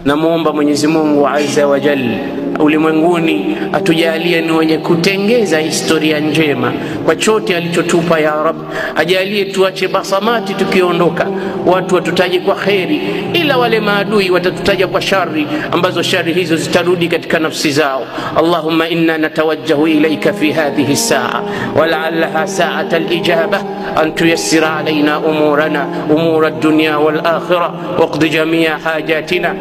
namuomba Mwenyezi Mungu Azza wa Jalla ulimwenguni atujalie ni wenye kutengeza historia njema kwa chote alichotupa ya Rabb. Ajalie tuache basamati tukiondoka, watu watutaje kwa khairi, ila wale maadui watatutaja kwa shari, ambazo shari hizo zitarudi katika nafsi zao. Allahumma inna natawajjahu ilayka fi hadhihi saa wa la'allaha sa'at al-ijaba an tuyassira alayna umurana umur ad-dunya wal akhirah waqdi jami'a hajatina.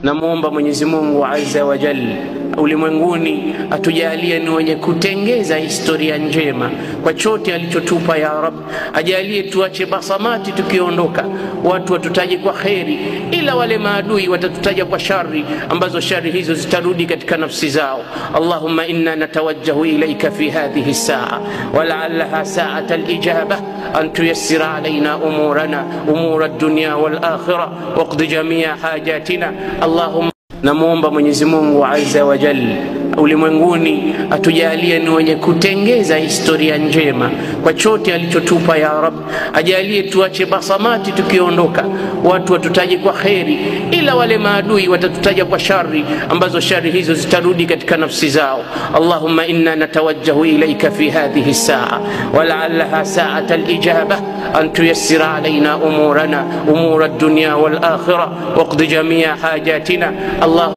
Namuomba Mwenyezi Mungu Azza wa Jalla ulimwenguni atujalie ni wenye kutengeza historia njema kwa chote alichotupa ya Rabb. Ajalie tuache basamati tukiondoka, watu watutaje kwa khairi, ila wale maadui watatutaja kwa shari, ambazo shari hizo zitarudi katika nafsi zao. Allahumma inna natawajjahu ilayka fi hadhihi saa wa la'allaha sa'at al-ijaba an tuyassira alayna umurana umur ad-dunya wal akhirah waqdi jami'a hajatina. Namuomba Mwenyezi Mungu Azza wa Jalla ulimwenguni atujalie ni wenye kutengeza historia njema kwa chote alichotupa ya Rabb. Ajalie tuache basamati tukiondoka, watu watutaje kwa khairi, ila wale maadui watatutaja kwa shari, ambazo shari hizo zitarudi katika nafsi zao. Allahumma inna natawajjahu ilayka fi hadhihi saa wa la'allaha sa'at al-ijaba an tuyassira alayna umurana umur ad-dunya wal akhirah waqdi jami'a hajatina.